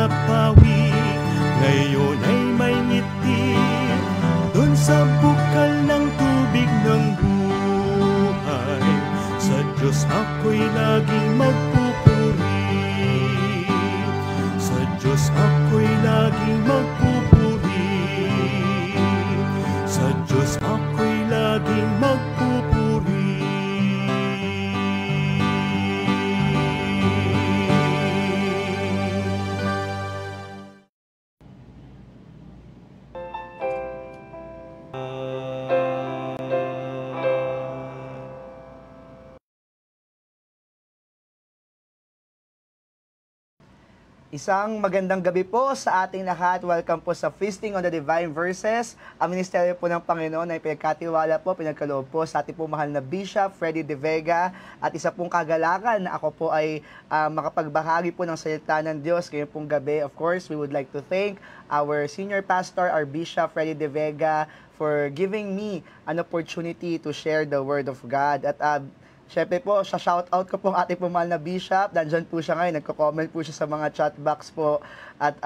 napawi, ngayon ay may ngiti. Doon sa bukal ng tubig ng buhay, sa Diyos ako'y laging magpupuri. Sa Diyos ako'y laging magpupuri. Sa Diyos ako'y laging magpupuri. Isang magandang gabi po sa ating lahat. Welcome po sa Feasting on the Divine Verses. Ang ministeryo po ng Panginoon ay pinagkatiwala po, pinagkaloob po sa ating pong mahal na Bishop Freddy De Vega. At isa pong kagalakan na ako po ay makapagbahagi po ng salita ng Diyos ngayong pong gabi. Of course, we would like to thank our senior pastor, our Bishop Freddy De Vega, for giving me an opportunity to share the Word of God. At syempre po, shoutout ko po ang ating mahal na Bishop. Nandyan po siya ngayon, nagko-comment po siya sa mga chat box po. At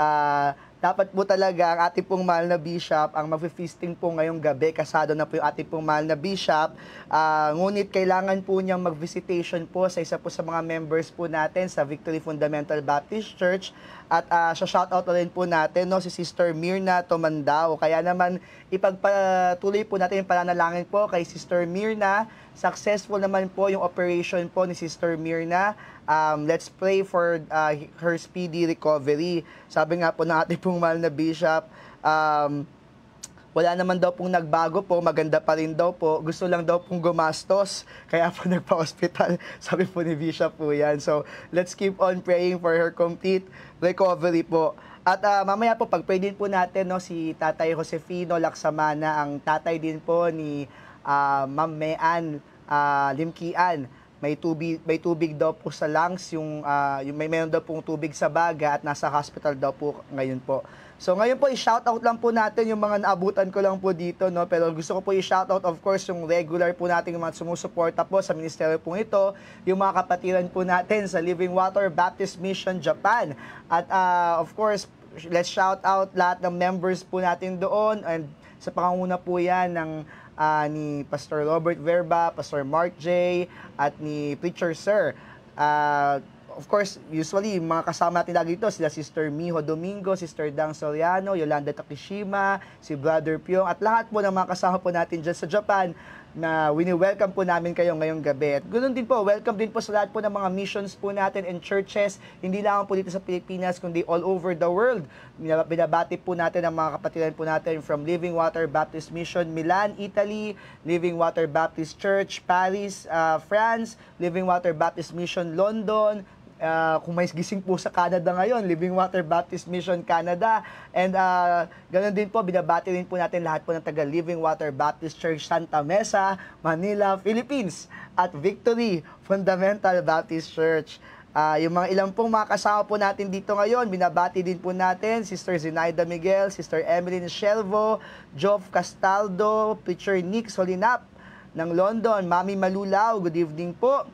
dapat po talaga ang ating mahal na Bishop ang mag-feasting po ngayong gabi. Kasado na po yung ating mahal na Bishop. Ngunit kailangan po niyang mag-visitation po sa isa po sa mga members po natin sa Victory Fundamental Baptist Church. At shoutout na rin po natin si Sister Mirna Tomandao. Kaya naman ipagpatuloy po natin yung pananalangin po kay Sister Mirna. Successful naman po yung operation po ni Sister Mirna. Let's pray for her speedy recovery. Sabi nga po ng ating mahal na Bishop, wala naman daw pong nagbago po, maganda pa rin daw po. Gusto lang daw pong gumastos, kaya po nagpa-hospital. Sabi po ni Bishop po yan. So, let's keep on praying for her complete recovery po. At mamaya po, pag-pray din po natin, si Tatay Josefino Laksamana, ang tatay din po ni Ma'am Mean Limkian. May tubig daw po sa lungs, meron daw pong tubig sa baga at nasa hospital daw po ngayon po. So ngayon po, i-shoutout lang po natin yung mga naabutan ko lang po dito, pero gusto ko po i-shoutout of course yung regular po natin yung mga sumusuporta po sa ministeryo po ito, yung mga kapatiran po natin sa Living Water Baptist Mission Japan. At of course, let's shout out lahat ng members po natin doon, and sa pangunguna po yan ng ni Pastor Robert Verba, Pastor Mark J, at ni Preacher Sir. Of course, usually, mga kasama natin lagi ito, sila Sister Miho Domingo, Sister Dang Soriano, Yolanda Takishima, si Brother Pyong, at lahat po ng mga kasama po natin dyan sa Japan, na wini-welcome po namin kayo ngayong gabi. At ganoon din po, welcome din po sa lahat po ng mga missions po natin and churches, hindi lang po dito sa Pilipinas, kundi all over the world. Binabati po natin ang mga kapatiran po natin from Living Water Baptist Mission Milan, Italy, Living Water Baptist Church, Paris, France, Living Water Baptist Mission London, kung may gising po sa Canada ngayon, Living Water Baptist Mission Canada, and ganoon din po, binabati rin po natin lahat po ng taga Living Water Baptist Church Santa Mesa, Manila, Philippines, at Victory Fundamental Baptist Church. Yung mga ilang pong mga kasama po natin dito ngayon, binabati din po natin Sister Zenaida Miguel, Sister Emeline Shelvo, Joff Castaldo, Preacher Nick Solinap ng London, Mami Malulaw, good evening po.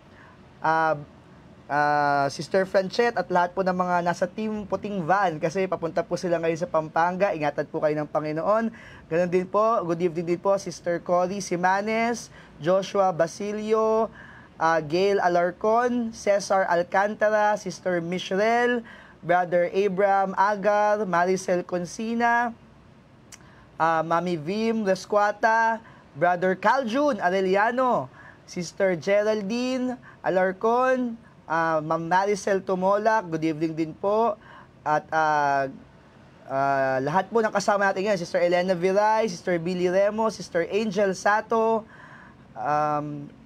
Sister Franchette at lahat po ng mga nasa team Puting Van, kasi papunta po sila ngayon sa Pampanga. Ingatan po kayo ng Panginoon. Ganun din po, good evening din po Sister Cory Simanes, Joshua Basilio, Gail Alarcon, Cesar Alcantara, Sister Michelle, Brother Abraham Agar, Maricel Consina, Mami Vim Resquata, Brother Caljun Arellano, Sister Geraldine Alarcon, Ma'am Maricel Tumolak, good evening din po. At lahat po ng kasama natin ngayon, Sister Elena Viray, Sister Billy Remo, Sister Angel Sato,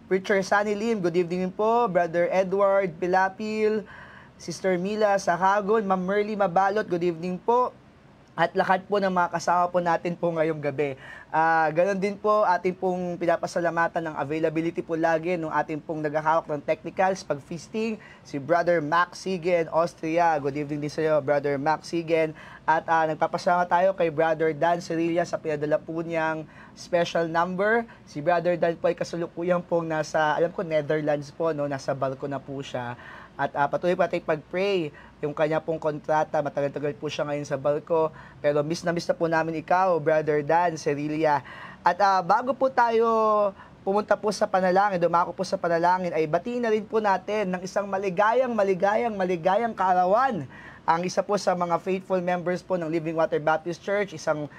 Preacher Sunny Lim, good evening din po. Brother Edward Pilapil, Sister Mila Sahagon, Ma'am Merly Mabalot, good evening po. At lahat po ng mga kasama po natin po ngayong gabi. Ganon din po ating pong pinapasalamatan ng availability po lagi ng ating pong naghahawak ng technicals pag feasting, si Brother Max Sigen, Austria. Good evening din sa iyo, Brother Max Sigen. At nagpapasalamat tayo kay Brother Dan Cerilla sa pinadala po niyang special number. Si Brother Dan po ay kasalukuyan pong nasa, alam ko, Netherlands po, no? Nasa barko na po siya. At patuloy pa tayong pag-pray. Yung kanya pong kontrata, matagal-tagal po siya ngayon sa barko. Pero miss na po namin ikaw, Brother Dan Cerilia. At bago po tayo pumunta po sa panalangin, dumako po sa panalangin, ay batiin na rin po natin ng isang maligayang kaarawan ang isa po sa mga faithful members po ng Living Water Baptist Church, isang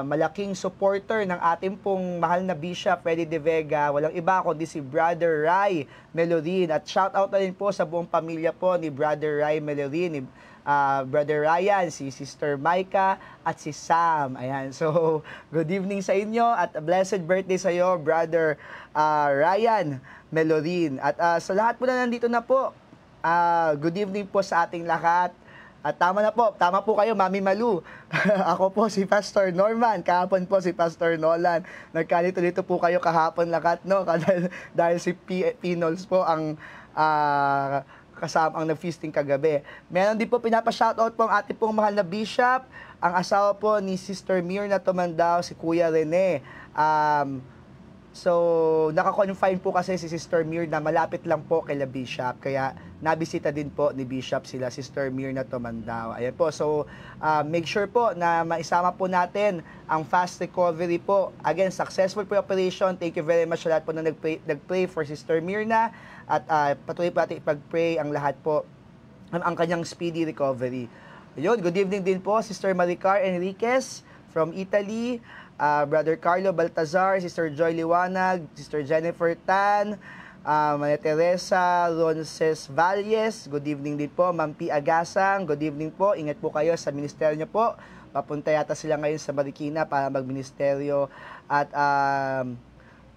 malaking supporter ng ating pong mahal na Bishop Freddy De Vega, walang iba kundi si Brother Ray Melorin. At shout out na rin po sa buong pamilya po ni Brother Ray Melorin, ni Brother Ryan, si Sister Micah, at si Sam. Ayan, so good evening sa inyo at a blessed birthday sa iyo, Brother Ryan Melorin. At sa lahat po na nandito na po, good evening po sa ating lahat. At tama po kayo, Mami Malu. Ako po si Pastor Norman, kahapon po si Pastor Nolan. Nagkalito-lito po kayo kahapon lahat, no? Dahil si Pinols po ang kasama ang nag-feasting kagabi. Meron din po pinapa-shoutout po ang ating pong mahal na Bishop, ang asawa po ni Sister Mirna Tomandao, si Kuya Rene. So, naka-confine po kasi si Sister Mir na malapit lang po kay Bishop. Kaya, nabisita din po ni Bishop sila, Sister Mir na Tomandao. Ayan po. So, make sure po na maisama po natin ang fast recovery po. Again, successful po operation. Thank you very much sa lahat po na nag-pray for Sister Mirna. At patuloy po natin ipag-pray ang lahat po ang kanyang speedy recovery. Ayun, good evening din po, Sister Maricar Enriquez from Italy. Brother Carlo Baltazar, Sister Joy Liwanag, Sister Jennifer Tan, Maria Teresa Ronces Valles, good evening din po. Ma'am P. Agasang, good evening po. Ingat po kayo sa ministeryo niyo po. Papunta yata sila ngayon sa Marikina para magministeryo. At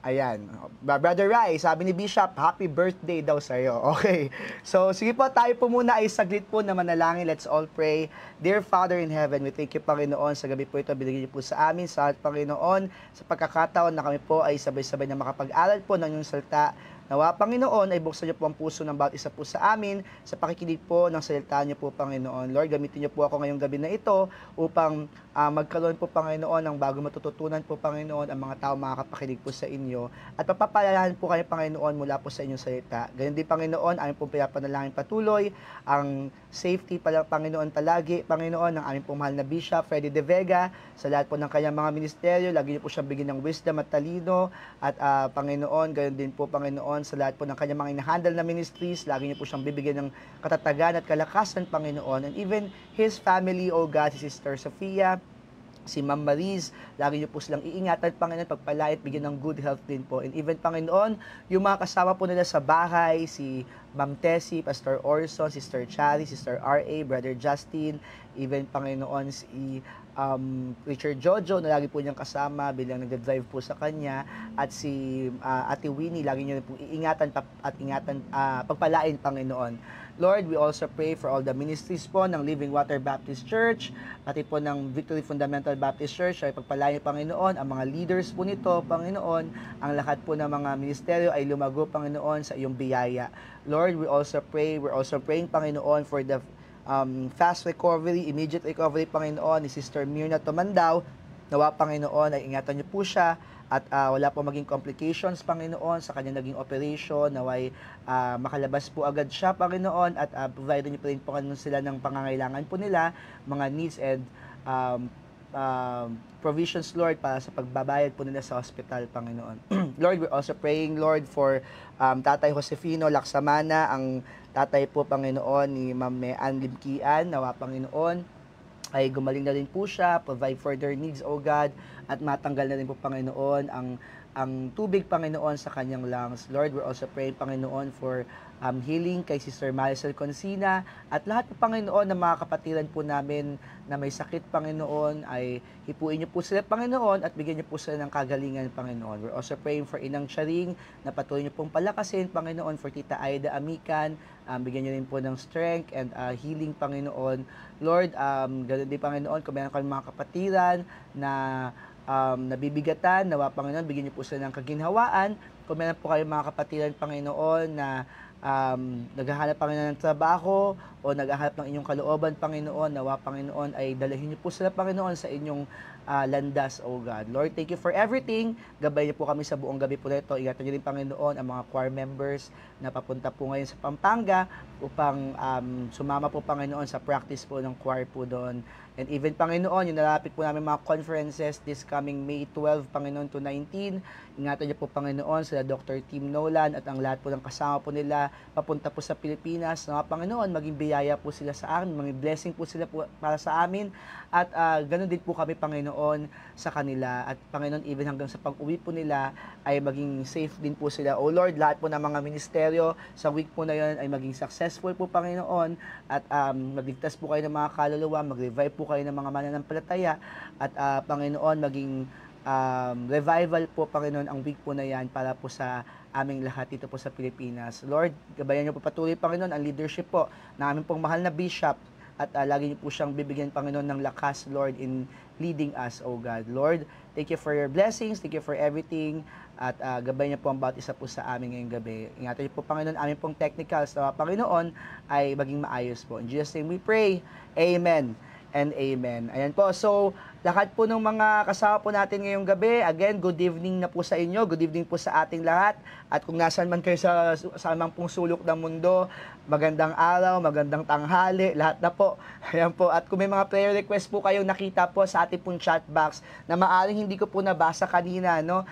ayan, Brother Rai, sabi ni Bishop, happy birthday daw sa'yo. Okay. So, sige po, tayo po muna ay saglit po na manalangin. Let's all pray. Dear Father in Heaven, we thank you, Panginoon, sa gabi po ito, binigyan niyo po sa amin, sa Panginoon, sa pagkakataon na kami po ay sabay-sabay na makapag-aral po ng iyong salita. Nawa, Panginoon, ay buksan niyo po ang puso ng bawat isa po sa amin sa pakikinig po ng salita niyo po, Panginoon. Lord, gamitin niyo po ako ngayong gabi na ito upang magkaroon po, Panginoon, ng bago matututunan po, Panginoon, ang mga tao makakapakinig po sa inyo. At papapalayahan po kayo, Panginoon, mula po sa inyong salita. Ganyan din, Panginoon, aming pong pinapanalangin patuloy, ang safety pala, Panginoon, palagi, Panginoon, ng aming pong mahal na Bishop, Freddy De Vega, sa lahat po ng kanyang mga ministeryo, lagi niyo po siyang bigyan ng wisdom at talino, at Panginoon, ganyan din po, Panginoon, sa lahat po ng kanyang mga in-handle na ministries, lagi niyo po siyang bibigyan ng katatagan at kalakasan, Panginoon, and even his family, O God, si Sister Sofia, si Ma'am Mariz, lagi niyo po silang iingatan, Panginoon, pagpalait, bigyan ng good health din po. And even, Panginoon, yung mga kasama po nila sa bahay, si Ma'am Tessie, Pastor Orson, Sister Chari, Sister R.A., Brother Justin, even, Panginoon, si Richard Jojo, na lagi po niyang kasama bilang nag-drive po sa kanya, at si Ate Winnie, lagi niyo po iingatan at pagpalain, Panginoon. Lord, we also pray for all the ministries po ng Living Water Baptist Church, pati po ng Victory Fundamental Baptist Church, ay pagpalain, Panginoon, ang mga leaders po nito, Panginoon, ang lahat po ng mga ministeryo ay lumago, Panginoon, sa iyong biyaya. Lord, we're also praying, Panginoon, for the fast recovery, immediate recovery, Panginoon, ni Sister Mirna Tomandao. Nawa, Panginoon, ay ingatan niyo po siya at wala po maging complications, Panginoon, sa kanyang naging operation. Naway makalabas po agad siya, Panginoon, at provide niyo po rin po sila ng pangangailangan po nila, mga needs and provisions, Lord, para sa pagbabayad po nila sa hospital, Panginoon. Lord, we're also praying, Lord, for Tatay Josefino Laksamana, ang tatay po, Panginoon, ni Ma'am Ann Limkian. Nawa, Panginoon, ay gumaling na rin po siya, provide for their needs, O God, at matanggal na rin po, Panginoon, ang tubig, Panginoon, sa kanyang lungs. Lord, we're also praying, Panginoon, for healing kay Sister Maricel Consina at lahat po, Panginoon, ng mga kapatiran po namin na may sakit, Panginoon, ay hipuin niyo po sila, Panginoon, at bigyan niyo po sila ng kagalingan, Panginoon. We're also praying for Inang Charing, na patuloy niyo pong palakasin, Panginoon, for Tita Aida Amican, bigyan niyo rin po ng strength and healing, Panginoon. Lord, ganoon din, Panginoon, kung meron kami mga kapatiran na nabibigatan, nawa, Panginoon, bigyan niyo po sila ng kaginhawaan. Kung meron po kayong mga kapatiran, Panginoon, na naghahanap, Panginoon, ng trabaho o naghahanap ng inyong kalooban, Panginoon, nawa, Panginoon, ay dalahin niyo po sila, Panginoon, sa inyong landas, O God. Lord, thank you for everything. Gabay niyo po kami sa buong gabi po na ito. Ingatan niyo rin, Panginoon, ang mga choir members na papunta po ngayon sa Pampanga upang sumama po, Panginoon, sa practice po ng choir po doon. And even, Panginoon, yung nalapit po namin mga conferences this coming May 12, Panginoon, to 19. Ingatan niyo po, Panginoon, sila Dr. Tim Nolan at ang lahat po ng kasama po nila papunta po sa Pilipinas. Na, Panginoon, maging biyaya po sila sa amin, maging blessing po sila po para sa amin. At ganun din po kami, Panginoon, sa kanila. At Panginoon, even hanggang sa pag-uwi po nila, ay maging safe din po sila. O Lord, lahat po ng mga ministeryo sa week po na yun ay maging successful po, Panginoon. At magligtas po kayo ng mga kaluluwa, mag-revive po kayo ng mga mananampalataya. At Panginoon, maging revival po, Panginoon, ang week po na yan para po sa aming lahat dito po sa Pilipinas. Lord, gabayan niyo po patuloy, Panginoon, ang leadership po na aming pong mahal na bishop. At lagi niyo po siyang bibigyan, Panginoon, ng lakas, Lord, in leading us, O God. Lord, thank you for your blessings, thank you for everything, at gabay niyo po ang bawat isa po sa amin ngayong gabi. Ingatan niyo po, Panginoon, aming pong technicals na Panginoon ay maging maayos po. In Jesus' name we pray. Amen and amen. Ayan po. So, lahat po ng mga kasama po natin ngayong gabi, again, good evening na po sa inyo, good evening po sa ating lahat. At kung nasaan man kayo sa amang pong sulok ng mundo, magandang araw, magandang tanghali, lahat na po. Ayan po. At kung may mga prayer request po kayong nakita po sa ating pong chat box na maaring hindi ko po nabasa kanina, no?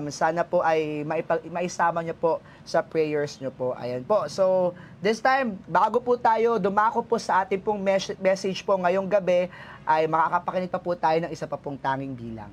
Sana po ay maisama nyo po sa prayers nyo po. Ayan po. So, this time, bago po tayo dumako po sa ating pong message po ngayong gabi, ay makakapakinig pa po tayo ng isa pa pong tanging bilang.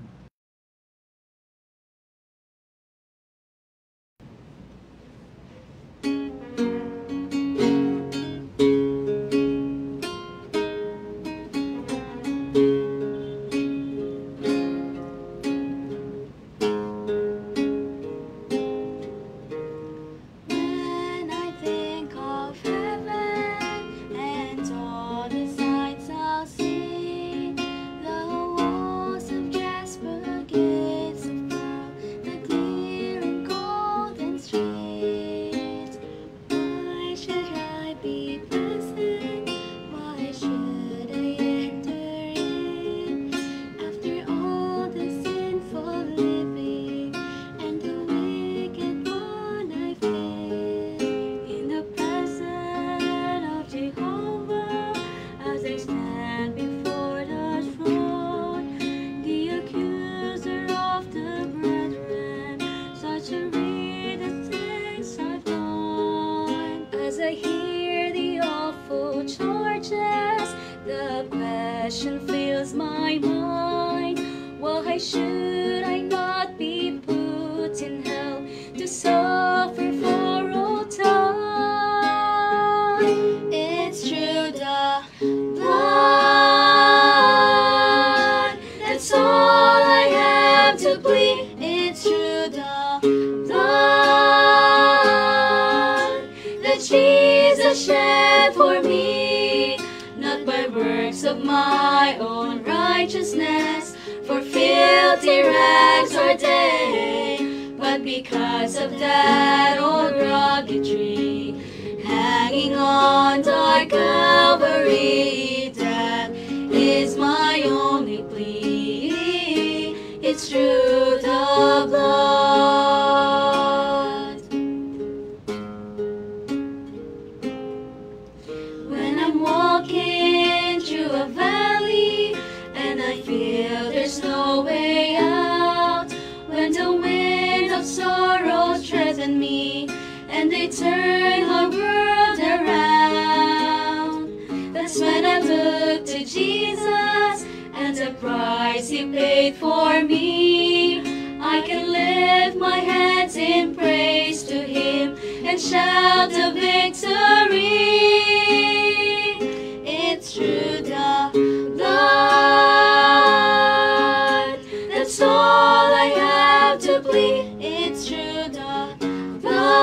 Should I not be put in hell to suffer for all time? It's through the blood. That's all I have to plead. It's through the blood that Jesus shed for me, not by works of my own righteousness, for filthy rags are they, but because of that old rugged tree, hanging on dark Calvary, that is my only plea. It's through the blood. When I'm walking through a valley and I feel there's no way out, when the wind of sorrow threaten me and they turn my world around, that's when I look to Jesus and the price He paid for me. I can lift my hands in praise to Him and shout the victory. It's through the blood. That's all I have to plead. It's through the blood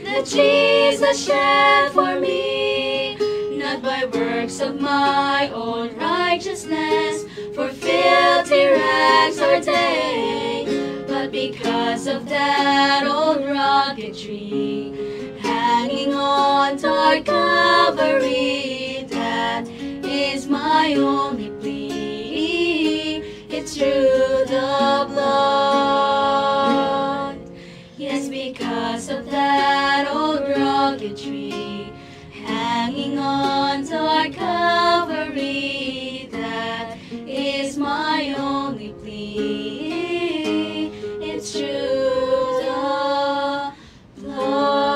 that Jesus shed for me, not by works of my own righteousness, for filthy rags are they, but because of that old rugged tree, hanging on dark Calvary, that is my only plea. It's through the blood. Yes, because of that old rugged tree hanging on to Calvary, that is my only plea. It's through the blood.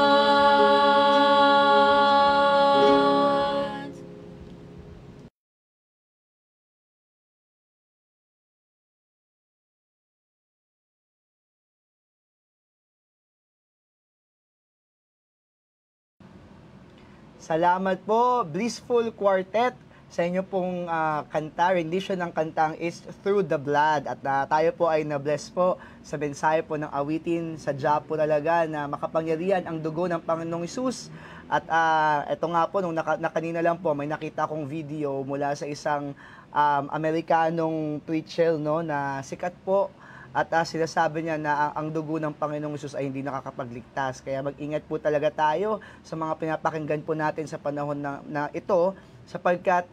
Salamat po, Blissful Quartet, sa inyo pong kanta, rendition ng kantang is Through the Blood. At tayo po ay na-bless po sa mensahe po ng awitin. Sadya po talaga na makapangyarihan ang dugo ng Panginoong Hesus. At ito nga po, nung kanina lang po, may nakita akong video mula sa isang Amerikanong preacher, no, na sikat po. At sinasabi niya na ang dugo ng Panginoong Hesus ay hindi nakakapagligtas. Kaya mag-ingat po talaga tayo sa mga pinapakinggan po natin sa panahon na ito, sapagkat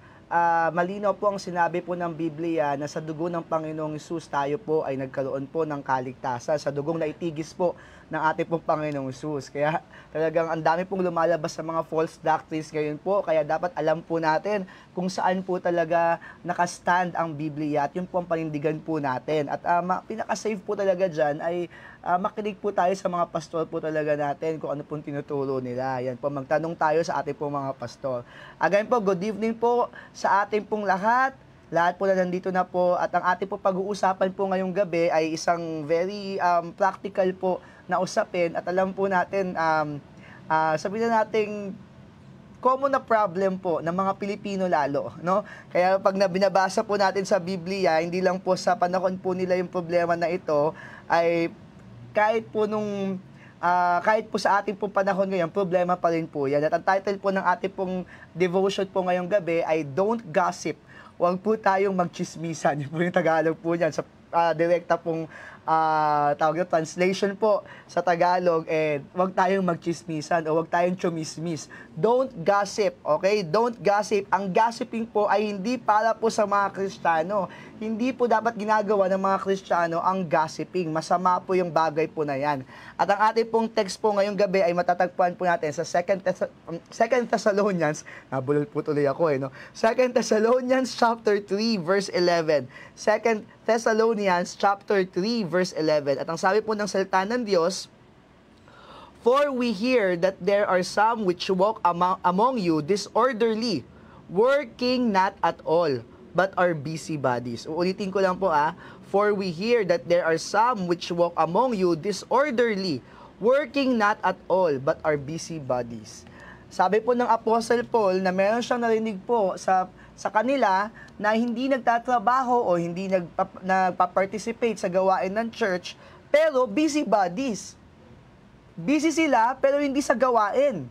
malinaw po ang sinabi po ng Biblia na sa dugo ng Panginoong Hesus tayo po ay nagkaroon po ng kaligtasan, sa dugong naitigis po ng ating pong Panginoong Hesus. Kaya talagang ang dami pong lumalabas sa mga false doctrines ngayon po, kaya dapat alam po natin kung saan po talaga nakastand ang Biblia at yun po ang panindigan po natin. At pinaka-safe po talaga dyan ay makinig po tayo sa mga pastor po talaga natin kung ano pong tinuturo nila. Yan po, magtanong tayo sa ating pong mga pastor. Again po, good evening po sa ating pong lahat. Lahat po na nandito na po at ang ating po pag-uusapan po ngayong gabi ay isang very practical po na usapin at alam po natin, sabihin na nating common na problem po ng mga Pilipino lalo, no? Kaya pag binabasa po natin sa Biblia, hindi lang po sa panahon po nila yung problema na ito, ay kahit po kahit po sa ating pong panahon ngayon, problema pa rin po yan. At ang title po ng ating pong devotion po ngayong gabi ay Don't Gossip. Huwag po tayong magchismisan. Yun po yung Tagalog po niyan. Sa direkta pong tawag na translation po sa Tagalog, huwag tayong magchismisan o huwag tayong chumismis. Don't gossip, okay? Don't gossip. Ang gossiping po ay hindi para po sa mga Kristiyano. Hindi po dapat ginagawa ng mga Kristiyano ang gossiping. Masama po yung bagay po na yan. At ang ating pong text po ngayong gabi ay matatagpuan po natin sa 2 Thessalonians, nabulol po tuloy ako no? 2 Thessalonians chapter 3 verse 11. 2 Thessalonians chapter 3 verse 11. At ang sabi po ng salita ng Diyos, "For we hear that there are some which walk among you disorderly, working not at all, but are busybodies." Uulitin ko lang po "For we hear that there are some which walk among you disorderly, working not at all, but are busybodies." Sabi po ng Apostle Paul na meron siyang narinig po sa kanila na hindi nagtatrabaho o hindi nagpa-participate sa gawain ng church, pero busybodies. Busy sila, pero hindi sa gawain.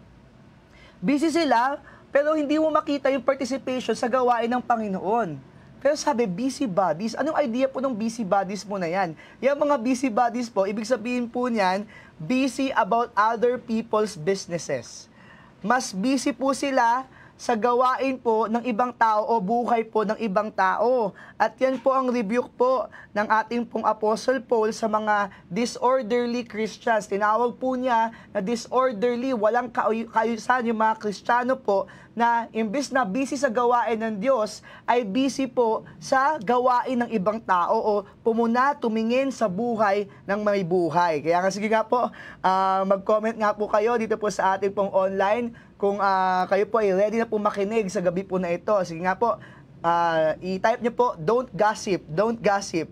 Busy sila, pero hindi mo makita yung participation sa gawain ng Panginoon. Pero sabi, busybodies. Anong idea po ng busybodies mo na yan? Yung mga busybodies po, ibig sabihin po niyan, busy about other people's businesses. Mas busy po sila sa gawain po ng ibang tao o buhay po ng ibang tao. At yan po ang rebuke po ng ating pong Apostle Paul sa mga disorderly Christians. Tinawag po niya na disorderly, walang kaayusan yung mga Kristiyano po na imbes na busy sa gawain ng Diyos, ay busy po sa gawain ng ibang tao o tumingin sa buhay ng may buhay. Kaya nga sige nga po, mag-comment nga po kayo dito po sa ating pong online kung kayo po ay ready na po makinig sa gabi po na ito. Sige nga po, i-type nyo po, don't gossip, don't gossip.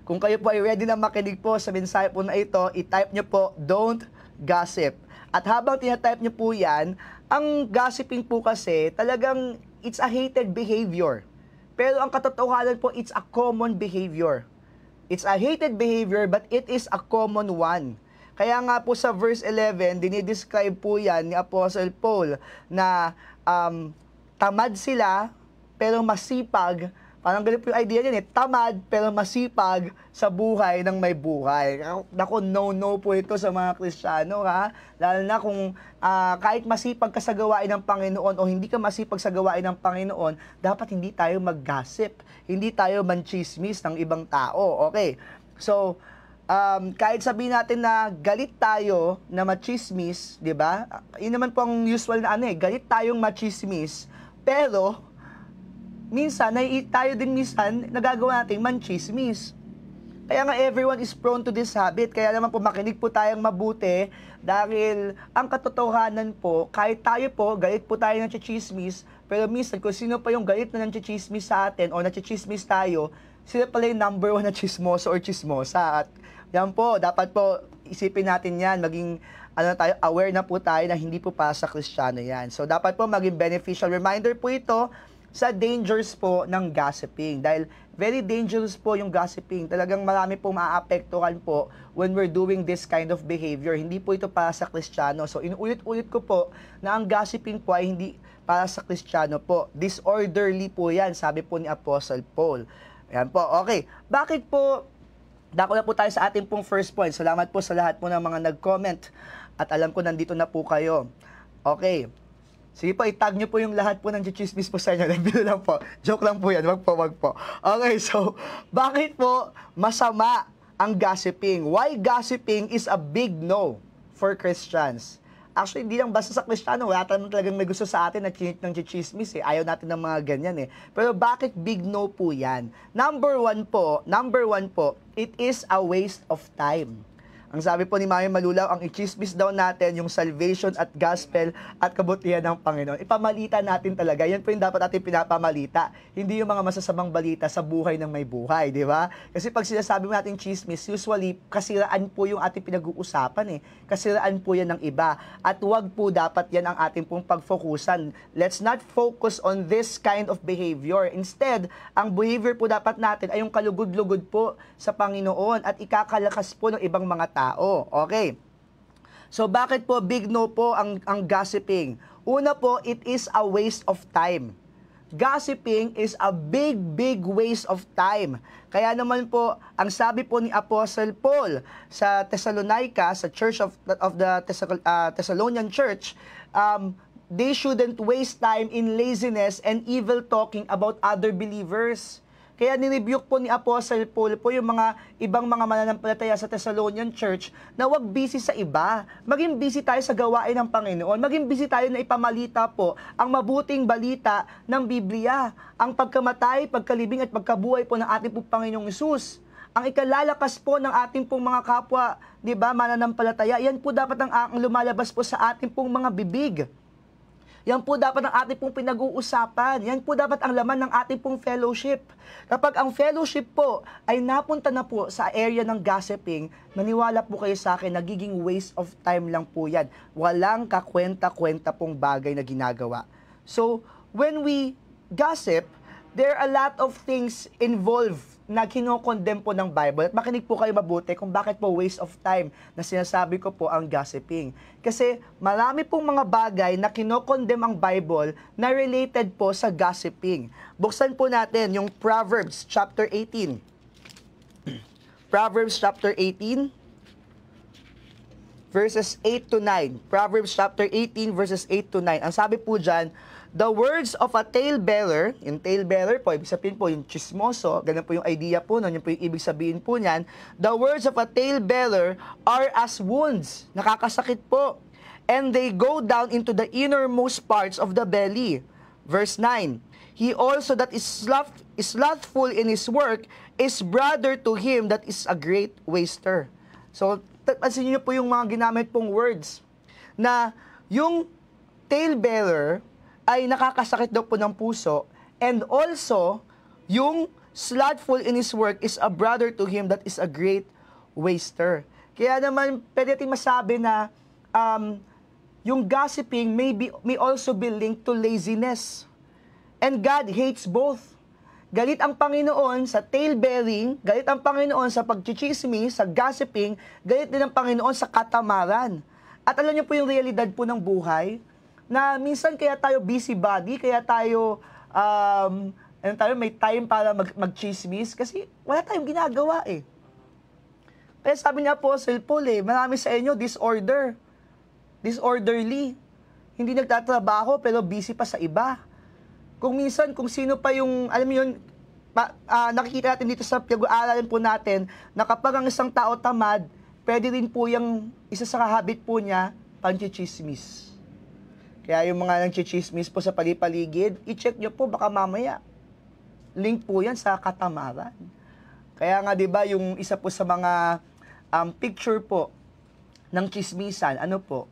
Kung kayo po ay ready na makinig po sa mensahe po na ito, i-type nyo po, don't gossip. At habang tina-type nyo po yan, ang gossiping po kasi talagang it's a hated behavior. Pero ang katotohanan po, it's a common behavior. It's a hated behavior but it is a common one. Kaya nga po sa verse 11, dinidescribe po yan ni Apostle Paul na tamad sila pero masipag Parang galit po yung idea niyan eh. Tamad pero masipag sa buhay ng may buhay. Naku, no po ito sa mga Kristiyano, ha? Lalo na kung kahit masipag ka sa gawain ng Panginoon o hindi ka masipag sa gawain ng Panginoon, dapat hindi tayo mag-gossip. Hindi tayo manchismis ng ibang tao. Okay? So, kahit sabihin natin na galit tayo na machismis, di ba? Yun naman po ang usual na galit tayong machismis, pero minsan, tayo din minsan nagagawa natin manchismis. Kaya nga everyone is prone to this habit. Kaya naman po makinig po tayong mabuti dahil ang katotohanan po, kahit tayo po, galit po tayo ng chichismis, pero minsan kung sino pa yung galit na ng chichismis sa atin o nachichismis tayo, sila pala yung number 1 na chismoso or chismosa. At yan po, dapat po isipin natin yan, maging aware na po tayo na hindi po para sa Kristiyano yan. So dapat po maging beneficial reminder po ito sa dangers po ng gossiping. Dahil very dangerous po yung gossiping. Talagang marami pong maaapektuhan po when we're doing this kind of behavior. Hindi po ito para sa Kristiyano. So inuulit-ulit ko po na ang gossiping po ay hindi para sa Kristiyano po. Disorderly po yan, sabi po ni Apostle Paul. Ayan po, okay. Bakit po, dako na po tayo sa ating pong first point. Salamat po sa lahat po ng mga nag-comment. At alam ko nandito na po kayo. Okay. Sige po, itag nyo po yung lahat po ng chichismis po sa inyo. Nabilo lang po. Joke lang po yan. Wag po. Okay, so, bakit po masama ang gossiping? Why gossiping is a big no for Christians? Actually, hindi lang basta sa Kristiyano. Wala talagang may gusto sa atin na ng chichismis eh. Ayaw natin ng mga ganyan eh. Pero bakit big no po yan? Number one po, it is a waste of time. Ang sabi po ni Mami Malulaw, ang i-chismis daw natin yung salvation at gospel at kabutihan ng Panginoon. Ipamalita natin talaga. Yan po yung dapat natin pinapamalita. Hindi yung mga masasamang balita sa buhay ng may buhay, di ba? Kasi pag sinasabi mo natin chismis, usually kasiraan po yung ating pinag-uusapan eh. Kasiraan po yan ng iba. At wag po dapat yan ang ating pong pag-focusan. Let's not focus on this kind of behavior. Instead, ang behavior po dapat natin ay yung kalugod-lugod po sa Panginoon at ikakalakas po ng ibang mga tao. Okay. So, bakit po big no po ang gossiping? Una po, it is a waste of time. Gossiping is a big waste of time. Kaya naman po, ang sabi po ni Apostle Paul sa Thessalonica, sa Church of the Thessalonian Church, they shouldn't waste time in laziness and evil talking about other believers. Kaya nirebuke po ni Apostle Paul po yung mga ibang mga mananampalataya sa Thessalonian Church na wag busy sa iba. Maging busy tayo sa gawain ng Panginoon. Maging busy tayo na ipamalita po ang mabuting balita ng Biblia. Ang pagkamatay, pagkalibing at pagkabuhay po ng ating pong Panginoong Hesus. Ang ikalalakas po ng ating pong mga kapwa, di ba, mananampalataya. Yan po dapat ang lumalabas po sa ating pong mga bibig. Yan po dapat ang ating pong pinag-uusapan. Yan po dapat ang laman ng ating pong fellowship. Kapag ang fellowship po ay napunta na po sa area ng gossiping, maniwala po kayo sa akin, nagiging waste of time lang po yan. Walang kakwenta-kwenta pong bagay na ginagawa. So, when we gossip, there are a lot of things involved na kinokondem po ng Bible. At makinig po kayo mabuti kung bakit po waste of time na sinasabi ko po ang gossiping. Kasi marami pong mga bagay na kinokondem ang Bible na related po sa gossiping. Buksan po natin yung Proverbs chapter 18. Proverbs chapter 18 verses 8 to 9. Proverbs chapter 18 verses 8 to 9. Ang sabi po dyan, the words of a talebearer, yung talebearer po, ibig sabihin po yung chismoso, ganun po yung idea po nun, yun po yung ibig sabihin po niyan, the words of a talebearer are as wounds, nakakasakit po, and they go down into the innermost parts of the belly. Verse 9, he also that is slothful in his work is brother to him that is a great waster. So, pansin niyo po yung mga ginamit pong words, na yung talebearer ay nakakasakit daw po ng puso, and also, yung slothful in his work is a brother to him that is a great waster. Kaya naman, pwede natin masabi na yung gossiping may also be linked to laziness. And God hates both. Galit ang Panginoon sa talebearing, galit ang Panginoon sa pagchichismis, sa gossiping, galit din ang Panginoon sa katamaran. At alam niyo po yung realidad po ng buhay, na minsan kaya tayo busybody, kaya tayo Ano tayo, may time para mag-chismis kasi wala tayong ginagawa eh. Kaya sabi niya po, Apostle Paul marami sa inyo disorderly. Hindi nagtatrabaho pero busy pa sa iba. Kung minsan, kung sino pa yung, alam mo yun, nakikita natin dito sa pag-aaralan po natin na kapag ang isang tao tamad, pwede rin po yung isa sa habit po niya, pang-chichismis. Kaya yung mga nang-chichismis po sa paligid, i-check nyo po, baka mamaya. Link po yan sa katamaran. Kaya nga 'di ba yung isa po sa mga picture po ng chismisan, ano po?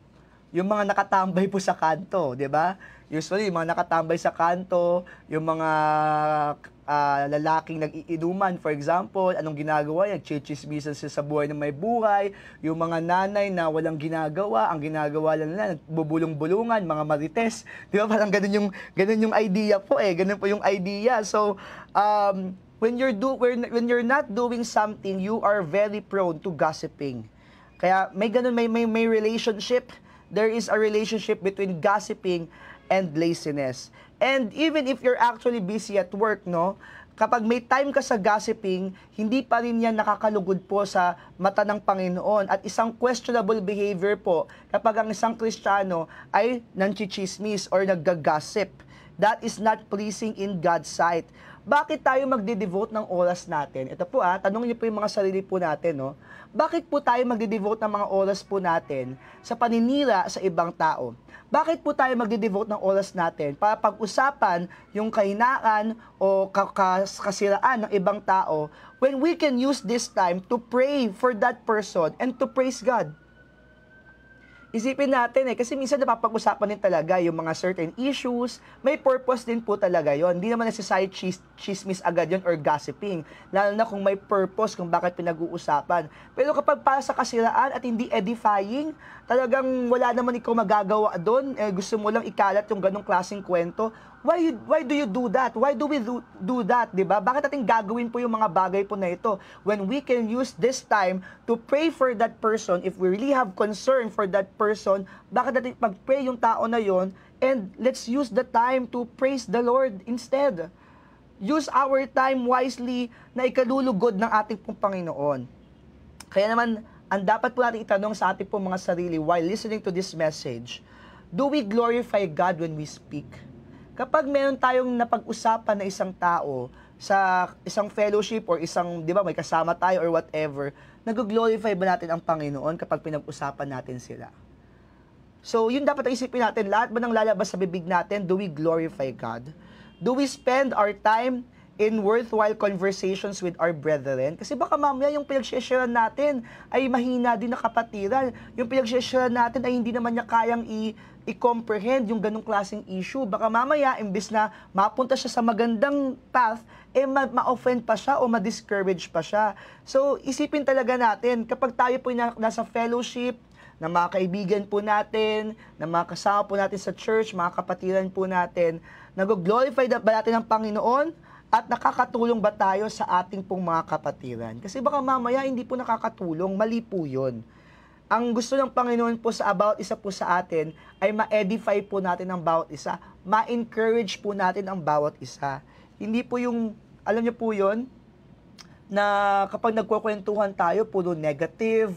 Yung mga nakatambay po sa kanto, 'di ba? Usually, yung mga nakatambay sa kanto, yung mga lalaking nag-iinuman, for example, anong ginagawa yan? Chichismisan sa buhay ng may buhay, yung mga nanay na walang ginagawa, ang ginagawa lang nila, nagbubulong-bulungan, mga marites. Di ba? Parang ganun yung idea po ganun po yung idea. So, when you're not doing something, you are very prone to gossiping. Kaya may ganun, may relationship. There is a relationship between gossiping and laziness. And even if you're actually busy at work, no, kapag may time ka sa gossiping, hindi pa rin yan nakakalugod po sa mata ng Panginoon. At isang questionable behavior po kapag ang isang Kristiyano ay nanchichismis or nagga-gossip. That is not pleasing in God's sight. Bakit tayo magde-devote ng oras natin? Ito po tanong niyo po yung mga sarili po natin, no? Bakit po tayo magde-devote ng mga oras po natin sa paninira sa ibang tao? Bakit po tayo magde-devote ng oras natin para pag-usapan yung kahinaan o kasiraan ng ibang tao when we can use this time to pray for that person and to praise God? Isipin natin kasi minsan napapag-usapan din talaga yung mga certain issues, may purpose din po talaga yon. Hindi naman necessary chismis agad yon or gossiping, lalo na kung may purpose kung bakit pinag-uusapan. Pero kapag para sa kasiraan at hindi edifying, talagang wala naman ikaw magagawa doon, gusto mo lang ikalat yung ganong klaseng kwento, why do you do that? Why do we do that, di ba? Bakit natin gagawin po yung mga bagay po na ito when we can use this time to pray for that person? If we really have concern for that person, bakit natin pag-pray yung tao na yon, and let's use the time to praise the Lord instead. Use our time wisely na ikalulugod ng ating pong Panginoon. Kaya naman, ang dapat po natin itanong sa ating pong mga sarili while listening to this message, do we glorify God when we speak? Kapag meron tayong napag-usapan na isang tao sa isang fellowship or isang, di ba, may kasama tayo or whatever, nag-glorify ba natin ang Panginoon kapag pinag-usapan natin sila? So, yun dapat isipin natin, lahat ba ng lalabas sa bibig natin, do we glorify God? Do we spend our time in worthwhile conversations with our brethren? Kasi baka mamaya yung pinag-share natin ay mahina din na kapatiran. Yung pinag-share natin ay hindi naman niya kayang i-comprehend yung ganong klaseng issue. Baka mamaya, imbis na mapunta siya sa magandang path, ma-offend pa siya o ma-discourage pa siya. So, isipin talaga natin, kapag tayo po nasa fellowship, na mga kaibigan po natin, na mga kasama po natin sa church, mga kapatiran po natin, nag-glorify ba natin ang Panginoon? At nakakatulong ba tayo sa ating pong mga kapatiran? Kasi baka mamaya hindi po nakakatulong, mali po yun. Ang gusto ng Panginoon po sa about isa po sa atin ay ma-edify po natin ang bawat isa, ma-encourage po natin ang bawat isa. Hindi po yung, alam niyo po yun, na kapag nagkukwentuhan tayo, puro negative,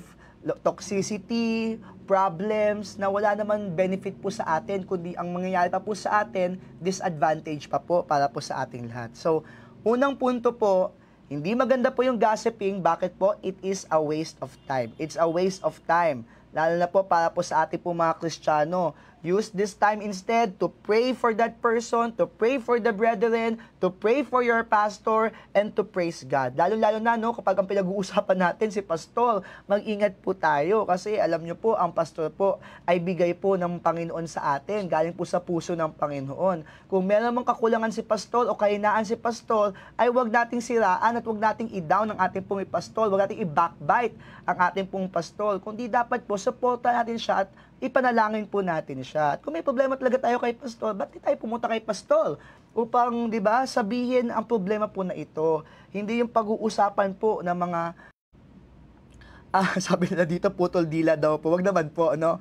toxicity, problems, na wala naman benefit po sa atin, kundi ang mangyayari pa po sa atin, disadvantage pa po para po sa ating lahat. So, unang punto po, hindi maganda po yung gossiping. Bakit po? It is a waste of time. It's a waste of time. Lalo na po para po sa ating po mga Kristiyano. Use this time instead to pray for that person, to pray for the brethren, to pray for your pastor, and to praise God. Lalo-lalo na, no, kapag ang pinag-uusapan natin si pastor, mag-ingat po tayo kasi alam nyo po, ang pastor po ay bigay po ng Panginoon sa atin, galing po sa puso ng Panginoon. Kung meron mang kakulangan si pastor o kahinaan si pastor, ay huwag nating siraan at huwag nating i-down ang ating pong pastor, huwag nating i-backbite ang ating pong pastor. Kundi dapat po, supportan natin siya at ipanalangin po natin siya. At kung may problema talaga tayo kay pastor, ba't di tayo pumunta kay pastor? Upang, di ba, sabihin ang problema po na ito. Hindi yung pag-uusapan po ng Sabi nila dito, putol dila daw po. Wag naman po, no?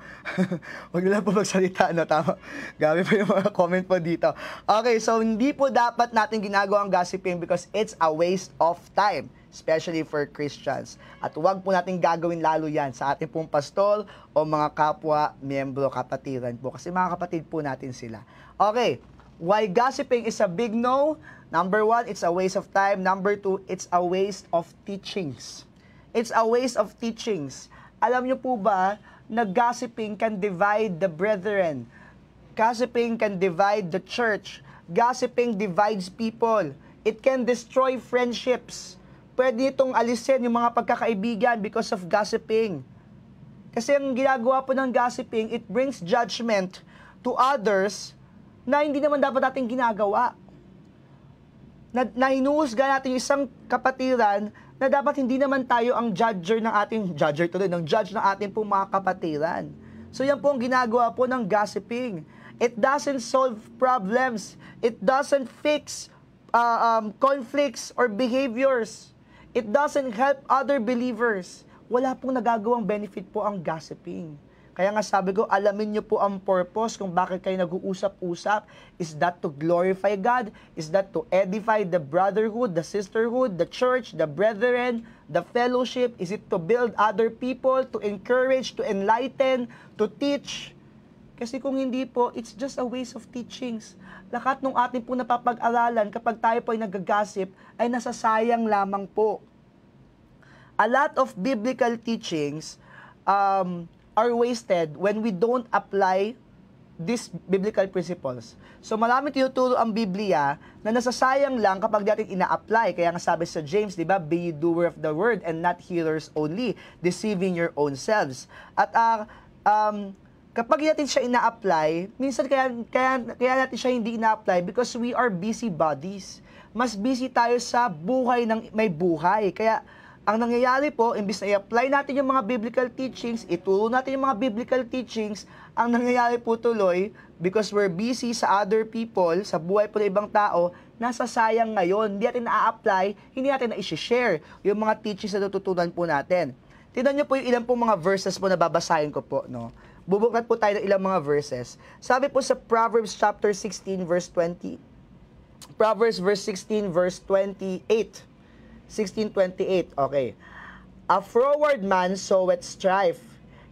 Wag nila po magsalita, no? Tama. Gabi po yung mga comment po dito. Okay, so hindi po dapat natin ginagawa ang gossiping because it's a waste of time, especially for Christians. At wag po natin gagawin lalo yan sa ating pong pastol o mga kapwa, miyembro, kapatiran po. Kasi mga kapatid po natin sila. Okay, why gossiping is a big no? Number 1, it's a waste of time. Number 2, it's a waste of teachings. It's a waste of teachings. Alam niyo po ba na gossiping can divide the brethren? Gossiping can divide the church. Gossiping divides people. It can destroy friendships. Pwede itong alisin yung mga pagkakaibigan because of gossiping. Kasi ang ginagawa po ng gossiping, it brings judgment to others na hindi naman dapat natin ginagawa. Na hinuhusga natin yung isang kapatiran na dapat hindi naman tayo ang judge ng ating pong mga kapatiran. So yan po ang ginagawa po ng gossiping. It doesn't solve problems. It doesn't fix conflicts or behaviors. It doesn't help other believers. Wala pong nagagawang benefit po ang gossiping. Kaya nga sabi ko, alamin nyo po ang purpose kung bakit kayo nag-uusap-usap. Is that to glorify God? Is that to edify the brotherhood, the sisterhood, the church, the brethren, the fellowship? Is it to build other people, to encourage, to enlighten, to teach? Kasi kung hindi po, it's just a waste of teachings. Lahat ng ating po napapag-aralan kapag tayo po ay nag-gossip, ay nasasayang lamang po. A lot of biblical teachings are wasted when we don't apply these biblical principles. So maraming tinuturo ang Biblia na nasasayang lang kapag natin ina-apply. Kaya nga sabi sa James, di ba, be ye doer of the word and not hearers only, deceiving your own selves. At kapag natin siya ina-apply, minsan kaya natin siya hindi ina-apply because we are busy bodies. Mas busy tayo sa buhay ng may buhay. Kaya ang nangyayari po, imbis na i-apply natin yung mga biblical teachings, ituro natin yung mga biblical teachings, ang nangyayari po tuloy, because we're busy sa other people, sa buhay po ng ibang tao, nasasayang ngayon, hindi natin na-apply, hindi natin na-share yung mga teachings na natutunan po natin. Tingnan nyo po yung ilang po mga verses po na babasahin ko po, no? Bubuklat po tayo ng ilang mga verses. Sabi po sa Proverbs chapter 16 verse 20, Proverbs verse 16 verse 28, 16:28, okay. A froward man soweth strife,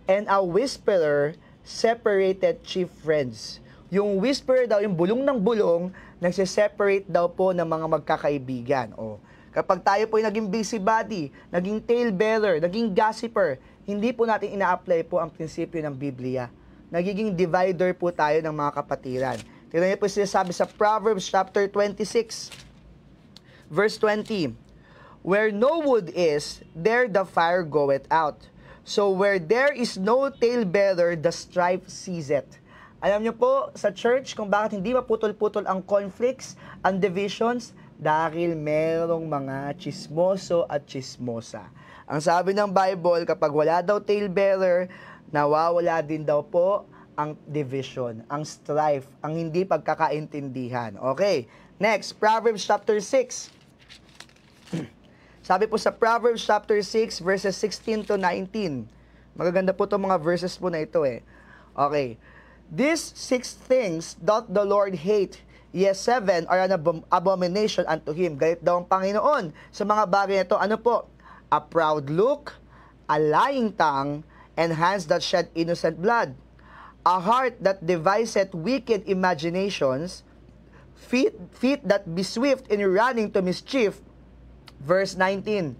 and a whisperer separated chief friends. Yung whisperer daw, yung bulong ng bulong, nagsiseparate daw po ng mga magkakaibigan. O, kapag tayo po ay naging busybody, naging talebearer, naging gossiper, hindi po natin ina-apply po ang prinsipyo ng Biblia. Nagiging divider po tayo ng mga kapatiran. Tingnan niyo po sinasabi sa Proverbs chapter 26, verse 20. Where no wood is, there the fire goeth out. So where there is no talebearer, the strife ceaseth. Alam niyo po, sa church, kung bakit hindi maputol-putol ang conflicts, ang divisions, dahil merong mga chismoso at chismosa. Ang sabi ng Bible, kapag wala daw talebearer, nawawala din daw po ang division, ang strife, ang hindi pagkakaintindihan. Okay, next, Proverbs chapter 6. Sabi po sa Proverbs chapter 6 verses 16 to 19. Magaganda po itong mga verses po na ito eh. Okay. These 6 things doth the Lord hate, yes, 7 are an abomination unto Him. Galit daw ang Panginoon sa mga bagay na ito. Ano po? A proud look, a lying tongue, and hands that shed innocent blood. A heart that deviseth wicked imaginations, feet that be swift in running to mischief. Verse 19,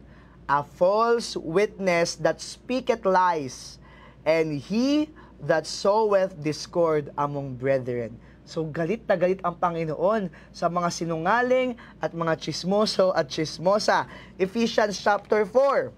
a false witness that speaketh lies, and he that soweth discord among brethren. So galit na galit ang Panginoon sa mga sinungaling at mga chismoso at chismosa. Ephesians chapter 4.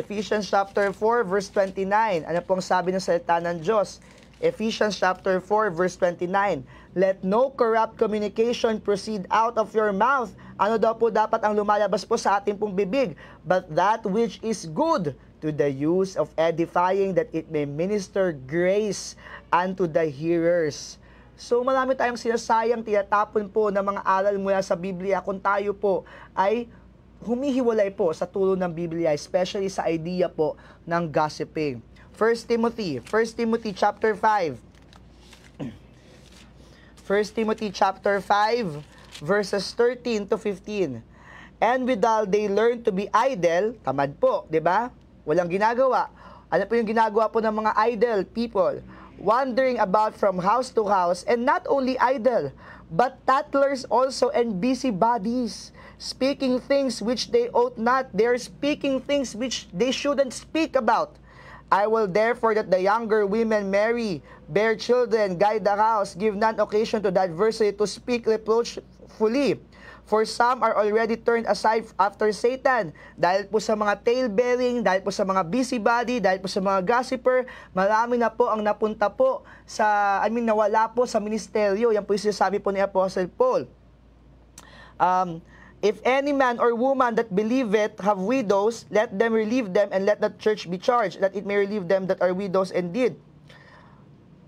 Ephesians chapter 4 verse 29. Ano pong sabi ng salita ng Diyos? Ephesians chapter 4 verse 29. Let no corrupt communication proceed out of your mouth. Ano daw po dapat ang lumalabas po sa ating pong bibig? But that which is good to the use of edifying, that it may minister grace unto the hearers. So marami tayong sinasayang, tinatapon po ng mga aral mula sa Biblia kung tayo po ay humihiwalay po sa tulo ng Biblia, especially sa idea po ng gossiping. 1 Timothy chapter 5. 1 Timothy chapter 5, verses 13 to 15. And withal they learn to be idle, tamad po, di ba? Walang ginagawa. Ano po yung ginagawa po ng mga idle people? Wandering about from house to house, and not only idle, but tattlers also and busybodies, speaking things which they ought not. They are speaking things which they shouldn't speak about. I will therefore that the younger women marry, bear children, guide the house, give none occasion to the adversary to speak reproachfully. For some are already turned aside after Satan. Dahil po sa mga tale-bearing, dahil po sa mga busybody, dahil po sa mga gossiper, marami na po ang napunta po sa, nawala po sa ministeryo. Yan po yung sinasabi po ni Apostle Paul. If any man or woman that believeth have widows, let them relieve them, and let the church be charged, that it may relieve them that are widows indeed.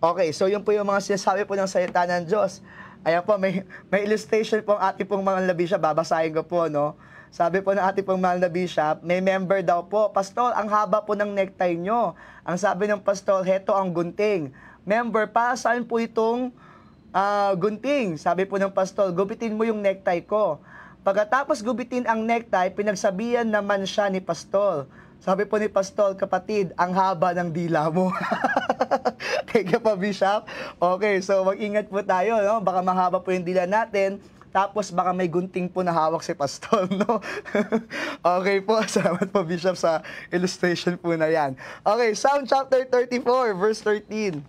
Okay, so yun po yung mga sinasabi po ng salita ng Diyos. Ayan po, may illustration po ang ating pong mahal na bishop, babasahin ko po, no? Sabi po ng ating pong mahal na bishop, may member daw po, Pastor, ang haba po ng necktie nyo. Ang sabi ng pastor, heto ang gunting. Member, para saan po itong gunting? Sabi po ng pastor, gupitin mo yung necktie ko. Pagkatapos gubitin ang necktie, pinagsabihan naman siya ni pastor. Sabi po ni pastor, kapatid, ang haba ng dila mo. Thank you po, Bishop. Okay, so mag-ingat po tayo, no? Baka mahaba po yung dila natin, tapos baka may gunting po na hawak si pastor, no? Okay po, salamat po, Bishop, sa illustration po na yan. Okay, Psalm chapter 34, verse 13.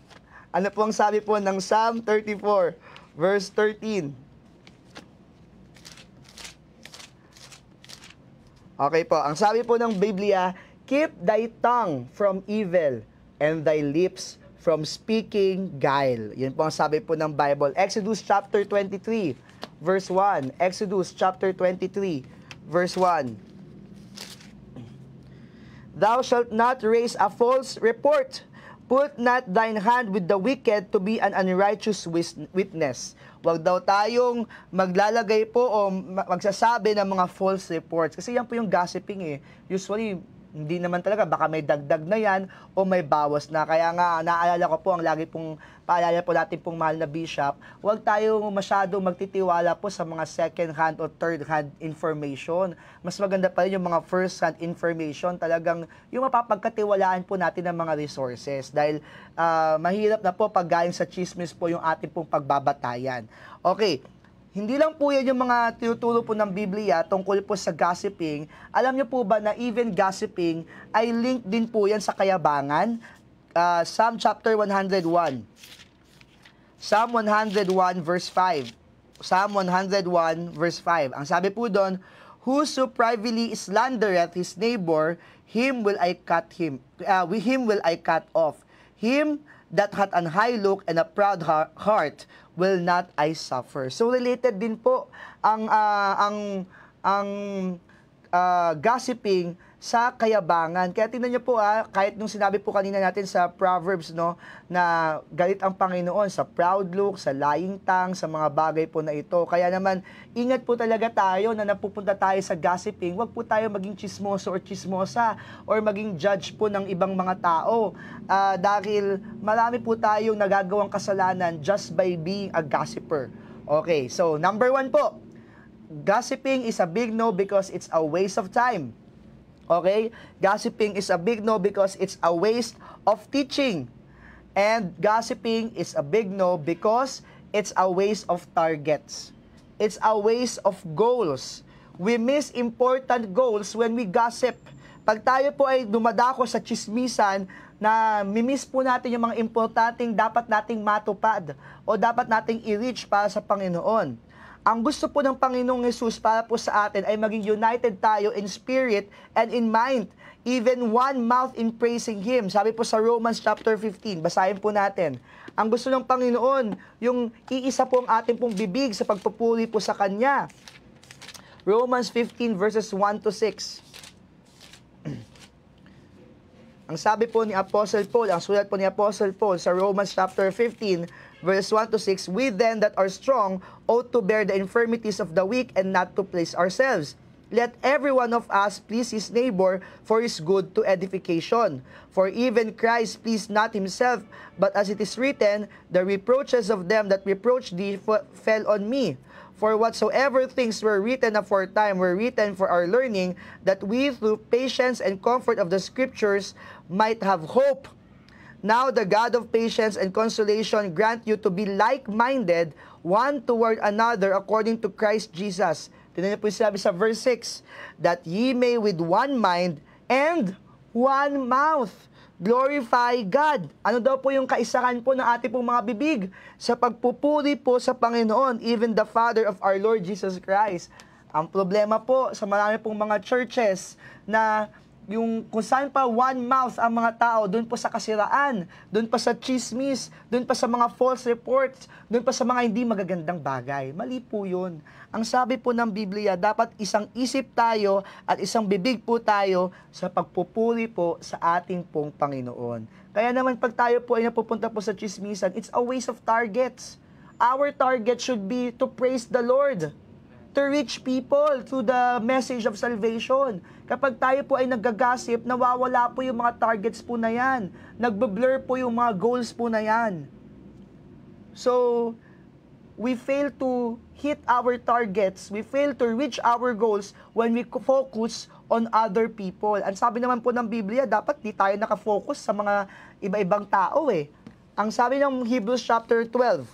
Ano po ang sabi po ng Psalm 34, verse 13? Okay po, ang sabi po ng Biblia, keep thy tongue from evil and thy lips from speaking guile. Yan po ang sabi po ng Bible. Exodus chapter 23, verse 1. Exodus chapter 23, verse 1. Thou shalt not raise a false report. Put not thine hand with the wicked to be an unrighteous witness. Huwag daw tayong maglalagay po o magsasabi ng mga false reports. Kasi yan po yung gossiping eh. Usually, hindi naman talaga, baka may dagdag na yan o may bawas na. Kaya nga, naalala ko po, ang lagi pong paalala po natin pong mahal na bishop, huwag tayo masyadong magtitiwala po sa mga second hand o third hand information. Mas maganda pa rin yung mga first hand information, talagang yung mapapagkatiwalaan po natin ng mga resources. Dahil mahirap na po pag galing sa chismis po yung ating pong pagbabatayan. Okay. Hindi lang po yan yung mga tinuturo po ng Biblia tungkol po sa gossiping. Alam niyo po ba na even gossiping ay linked din po yan sa kayabangan? Psalm chapter 101. Psalm 101 verse 5. Psalm 101 verse 5. Ang sabi po doon, whoso privately slandereth his neighbor, him will I cut off. Him that hath an high look and a proud heart will not I suffer. So related din po ang gossiping sa kayabangan. Kaya tingnan niyo po kahit nung sinabi po kanina natin sa Proverbs, no, na galit ang Panginoon sa proud look, sa lying tongue, sa mga bagay po na ito. Kaya naman, ingat po talaga tayo na napupunta tayo sa gossiping. Huwag po tayo maging chismoso or chismosa or maging judge po ng ibang mga tao. Dahil marami po tayong nagagawang kasalanan just by being a gossiper. Okay, so number 1 po, gossiping is a big no because it's a waste of time. Okay? Gossiping is a big no because it's a waste of teaching. And gossiping is a big no because it's a waste of targets. It's a waste of goals. We miss important goals when we gossip. Pag tayo po ay dumadako sa chismisan, na mimiss po natin yung mga importanteng dapat nating matupad o dapat nating i-reach para sa Panginoon. Ang gusto po ng Panginoong Jesus para po sa atin ay maging united tayo in spirit and in mind, even one mouth in praising Him. Sabi po sa Romans chapter 15, basahin po natin. Ang gusto ng Panginoon, yung iisa po ang ating pong bibig sa pagpupuri po sa Kanya. Romans 15 verses 1 to 6. Ang sabi po ni Apostle Paul, ang sulat po ni Apostle Paul sa Romans chapter 15, verse 1 to 6, we then that are strong ought to bear the infirmities of the weak and not to place ourselves. let every one of us please his neighbor for his good to edification. For even Christ pleased not himself, but as it is written, the reproaches of them that reproached thee fell on me. For whatsoever things were written aforetime were written for our learning, that we through patience and comfort of the Scriptures might have hope. Now the God of patience and consolation grant you to be like-minded one toward another according to Christ Jesus. Tignan niyo po yung sinabi sa verse 6, that ye may with one mind and one mouth glorify God. Ano daw po yung kaisahan po ng ating pong mga bibig? Sa pagpupuri po sa Panginoon, even the Father of our Lord Jesus Christ. Ang problema po sa marami pong mga churches na yung kung saan pa one mouth ang mga tao, doon po sa kasiraan, doon pa sa chismis, doon pa sa mga false reports, doon pa sa mga hindi magagandang bagay. Mali po yun. Ang sabi po ng Biblia, dapat isang isip tayo at isang bibig po tayo sa pagpupuri po sa ating pong Panginoon. Kaya naman pag tayo po ay napupunta po sa chismisan, it's a waste of targets. Our target should be to praise the Lord, to reach people through the message of salvation. Kapag tayo po ay naggagasip, nawawala po yung mga targets po na yan. Nagbe-blur po yung mga goals po na yan. So, we fail to hit our targets, we fail to reach our goals when we focus on other people. Ang sabi naman po ng Biblia, dapat di tayo nakafocus sa mga iba-ibang tao eh. Ang sabi ng Hebrews chapter 12,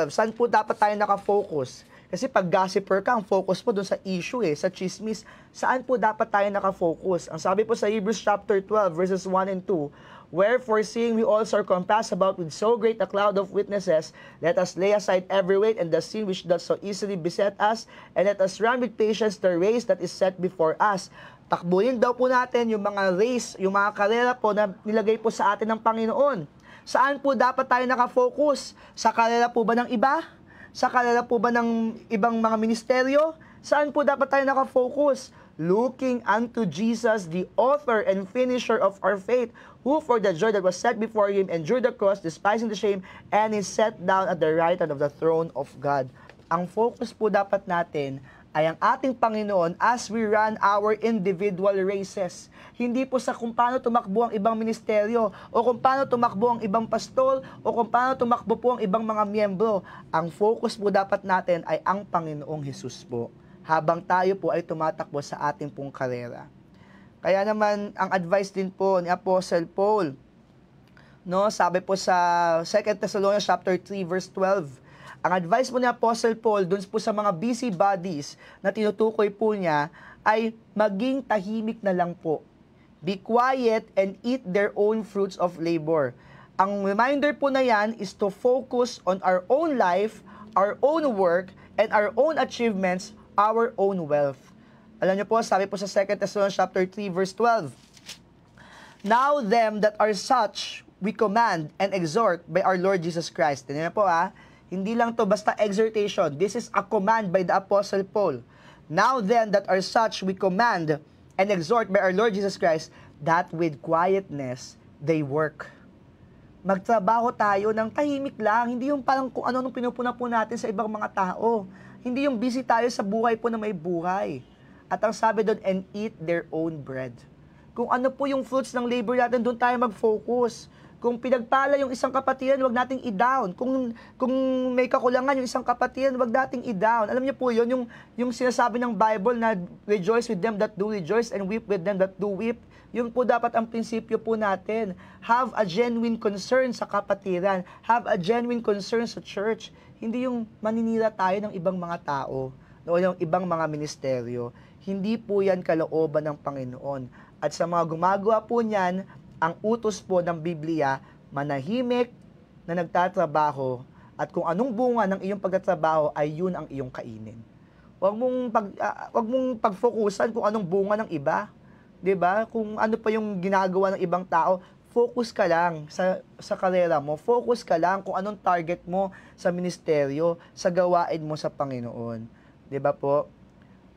saan po dapat tayo nakafocus? Kasi pag gossiper ka, ang focus mo dun sa issue sa chismis. Saan po dapat tayo nakafocus? Ang sabi po sa Hebrews chapter 12, verses 1 and 2, wherefore seeing we also are compassed about with so great a cloud of witnesses, let us lay aside every weight and the sin which does so easily beset us, and let us run with patience the race that is set before us. Takbuhin daw po natin yung mga race, yung mga karera po na nilagay po sa atin ng Panginoon. Saan po dapat tayo nakafocus? Sa karera po ba ng iba? Sa karera po ba ng ibang mga ministeryo? Saan po dapat tayo nakafocus? Looking unto Jesus, the author and finisher of our faith, who for the joy that was set before him endured the cross, despising the shame, and is set down at the right hand of the throne of God. Ang focus po dapat natin ay ang ating Panginoon as we run our individual races. Hindi po sa kung paano tumakbo ang ibang ministeryo, o kung paano tumakbo ang ibang pastol, o kung paano tumakbo po ang ibang mga miyembro. Ang focus po dapat natin ay ang Panginoong Hesus po, habang tayo po ay tumatakbo sa ating pong karera. Kaya naman, ang advice din po ni Apostle Paul, no, sabi po sa 2 Thessalonians chapter 3 verse 12, ang advice po ni Apostle Paul dun po sa mga busybodies na tinutukoy po niya ay maging tahimik na lang po. Be quiet and eat their own fruits of labor. Ang reminder po na yan is to focus on our own life, our own work, and our own achievements, our own wealth. Alam niyo po, sabi po sa 2 Thessalonians chapter 3 verse 12, now them that are such we command and exhort by our Lord Jesus Christ. Tignan niyo po hindi lang to basta exhortation. This is a command by the Apostle Paul. Now then that are such we command and exhort by our Lord Jesus Christ, that with quietness they work. Magtrabaho tayo ng tahimik lang, hindi yung parang kung ano nung pinupuna po natin sa ibang mga tao. Hindi yung busy tayo sa buhay po na may buhay. At ang sabi doon, and eat their own bread. Kung ano po yung fruits ng labor natin, doon tayo mag-focus. Kung pinagpala yung isang kapatiran, wag nating i-down. Kung may kakulangan yung isang kapatiran, wag nating i-down. Alam niyo po yun, yung sinasabi ng Bible na rejoice with them that do rejoice and weep with them that do weep. Yun po dapat ang prinsipyo po natin. Have a genuine concern sa kapatiran. Have a genuine concern sa church. Hindi yung maninira tayo ng ibang mga tao o yung ibang mga ministeryo. Hindi po yan kalooban ng Panginoon. At sa mga gumagawa po niyan, ang utos po ng Biblia, manahimik na nagtatrabaho at kung anong bunga ng iyong pagtatrabaho ay yun ang iyong kainin. Huwag mong pag-focusan kung anong bunga ng iba. 'Di ba? Kung ano pa yung ginagawa ng ibang tao, focus ka lang sa karera mo. Focus ka lang kung anong target mo sa ministeryo, sa gawain mo sa Panginoon. 'Di ba po?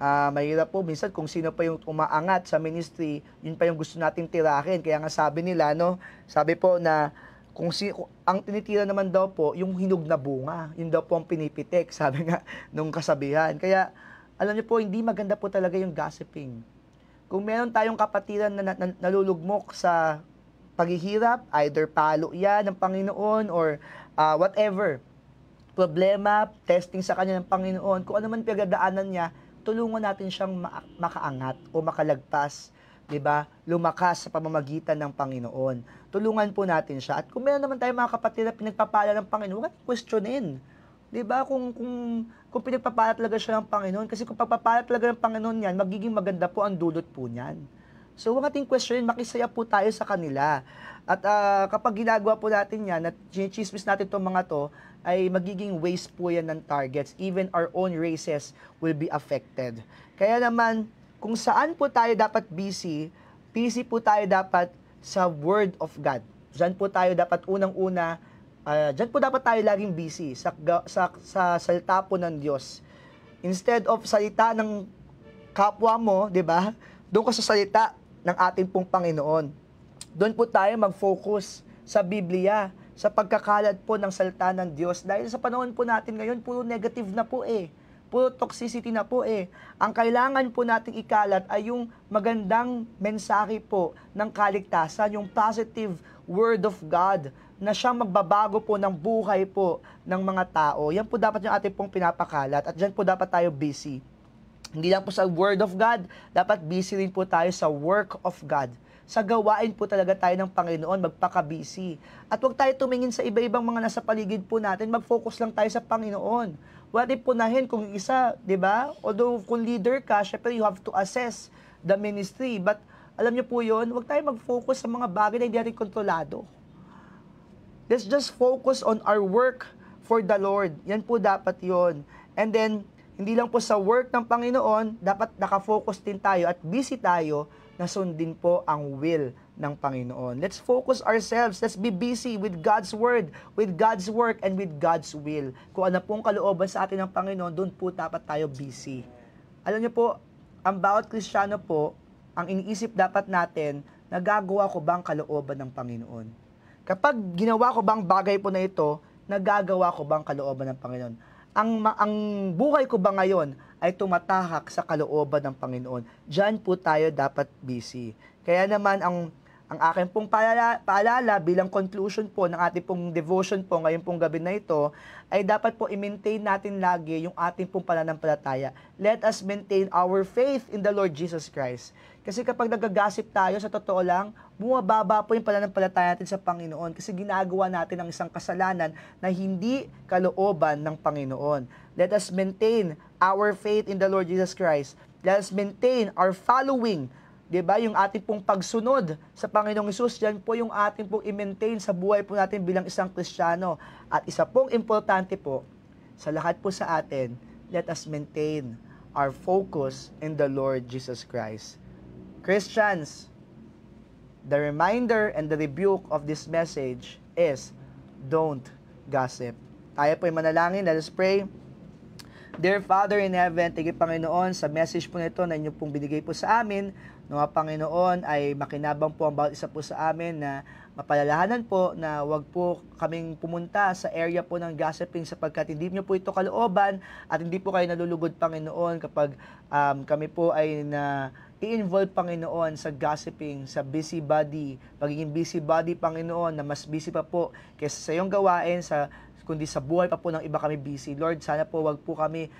Mahirap po minsan kung sino pa yung umaangat sa ministry, yun pa yung gusto nating tirahin. Kaya nga sabi nila, no, sabi po na ang tinitira naman daw po yung hinog na bunga, yun daw po ang pinipitik, sabi nga nung kasabihan. Kaya Alam niyo po, hindi maganda po talaga yung gossiping. Kung meron tayong kapatiran na nalulugmok sa paghihirap, either palo yan ng Panginoon or whatever, problema, testing sa kanya ng Panginoon, kung ano man pinagdadaanan niya, tulungan natin siyang makaangat o makalagpas, 'di ba? Lumakas sa pamamagitan ng Panginoon. Tulungan po natin siya. At kung meron naman tayong mga kapatid na pinagpapala ng Panginoon, huwag natin questionin. 'Di ba? Kung pinagpapala talaga siya ng Panginoon, kasi kung pagpapala talaga ng Panginoon yan, magiging maganda po ang dulot po niyan. So, huwag nating questionin, makisaya po tayo sa kanila. At kapag ginagawa po natin yan, at chinismis natin itong mga to, ay magiging waste po yan ng targets. Even our own races will be affected. Kaya naman, kung saan po tayo dapat busy po tayo dapat sa Word of God. Diyan po tayo dapat unang-una, diyan po dapat tayo laging busy sa salita po ng Diyos. Instead of salita ng kapwa mo, di ba? Doon ka sa salita ng ating pong Panginoon. Doon po tayo mag-focus sa Biblia, sa pagkakalat po ng salita ng Diyos. Dahil sa panahon po natin ngayon, puro negative na po eh. Puro toxicity na po eh. Ang kailangan po nating ikalat ay yung magandang mensahe po ng kaligtasan, yung positive Word of God, na siyang magbabago po ng buhay po ng mga tao. Yan po dapat yung ating pong pinapakalat at dyan po dapat tayo busy. Hindi lang po sa Word of God, dapat busy rin po tayo sa work of God. Sa gawain po talaga tayo ng Panginoon, magpaka-busy. At huwag tayo tumingin sa iba-ibang mga nasa paligid po natin, mag-focus lang tayo sa Panginoon. Huwag natin punahin kung isa, di ba? Although kung leader ka, syempre you have to assess the ministry. But alam niyo po yun, huwag tayo mag-focus sa mga bagay na hindi natin kontrolado. Let's just focus on our work for the Lord. Yan po dapat yun. And then, hindi lang po sa work ng Panginoon, dapat nakafocus din tayo at busy tayo na sundin po ang will ng Panginoon. Let's focus ourselves. Let's be busy with God's Word, with God's work, and with God's will. Kung ano pong kalooban sa atin ng Panginoon, doon po dapat tayo busy. Alam niyo po, ang bawat Kristiyano po, ang iniisip dapat natin, nagagawa ko ba ang kalooban ng Panginoon? Kapag ginawa ko bang bagay po na ito, nagagawa ko bang kalooban ng Panginoon? Ang buhay ko ba ngayon ay tumatahak sa kalooban ng Panginoon? Diyan po tayo dapat busy. Kaya naman ang aking pong paalala bilang conclusion po ng ating pong devotion po ngayon pong gabi na ito, ay dapat po i-maintain natin lagi yung ating pong pananampalataya. Let us maintain our faith in the Lord Jesus Christ. Kasi kapag nagagasip tayo, sa totoo lang, bumababa po yung pananampalataya natin sa Panginoon kasi ginagawa natin ang isang kasalanan na hindi kalooban ng Panginoon. Let us maintain our faith in the Lord Jesus Christ. Let us maintain our following, diba? Yung ating pong pagsunod sa Panginoong Hesus, yan po yung ating pong i-maintain sa buhay po natin bilang isang Kristiyano. At isa pong importante po, sa lahat po sa atin, let us maintain our focus in the Lord Jesus Christ. Christians, the reminder and the rebuke of this message is, don't gossip. Tayo po'y manalangin, let us pray. Dear Father in Heaven, thank you Panginoon sa message po nito na inyo pong binigay po sa amin. Mga Panginoon ay makinabang po ang bawat isa po sa amin na mapalalahanan po na wag po kaming pumunta sa area po ng gossiping sapagkat hindi nyo po ito kalooban at hindi po kayo nalulugod Panginoon kapag kami po ay i-involve Panginoon sa gossiping, sa busybody, pagiging busybody Panginoon na mas busy pa po kaysa sa iyong gawain, kundi sa buhay pa po ng iba kami busy. Lord, sana po wag po kami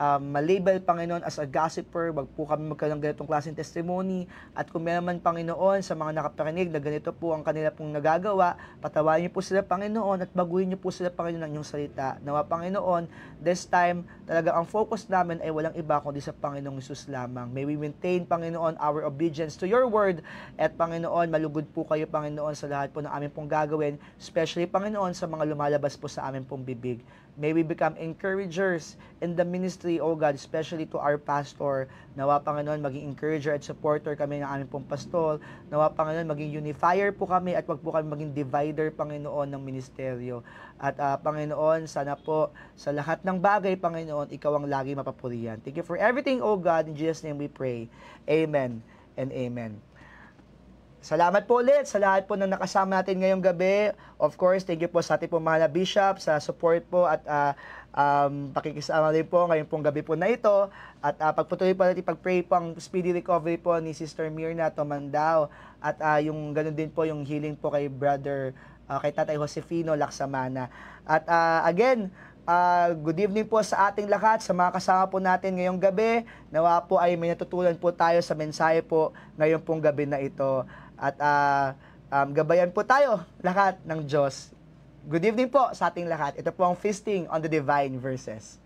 ma-label, Panginoon, as a gossiper, wag po kami magkaroon ng ganitong klaseng testimony, at kung meron man, Panginoon, sa mga nakaparinig na ganito po ang kanila pong nagagawa, patawarin niyo po sila, Panginoon, at baguhin niyo po sila, Panginoon, ng inyong salita. Nawa, Panginoon, this time, talaga ang focus namin ay walang iba kundi sa Panginoong Hesus lamang. May we maintain, Panginoon, our obedience to your word, at Panginoon, malugod po kayo, Panginoon, sa lahat po ng aming pong gagawin, especially, Panginoon, sa mga lumalabas po sa aming pong bibig. May we become encouragers in the ministry, O God, especially to our pastor. Nawa, Panginoon, maging encourager at supporter kami ng aming pong pastol. Nawa, Panginoon, maging unifier po kami at wag po kami maging divider, Panginoon, ng ministeryo. At Panginoon, sana po sa lahat ng bagay, Panginoon, ikaw ang lagi mapapurihan. Thank you for everything, O God. In Jesus' name we pray. Amen and amen. Salamat po ulit sa lahat po na nakasama natin ngayong gabi. Of course, thank you po sa ating po mahal na Bishop sa support po at pakikisama din po ngayong pong gabi po na ito. At pagpatuloy po natin pag-pray po ang speedy recovery po ni Sister Mirna Tomandao. At yung ganun din po yung healing po kay Brother, kay Tatay Josefino Laksamana. At again, good evening po sa ating lahat, sa mga kasama po natin ngayong gabi. Nawa po ay may natutunan po tayo sa mensahe po ngayong pong gabi na ito. At gabayan po tayo lahat ng Diyos. Good evening po sa ating lahat. Ito po ang Feasting on the Divine Verses.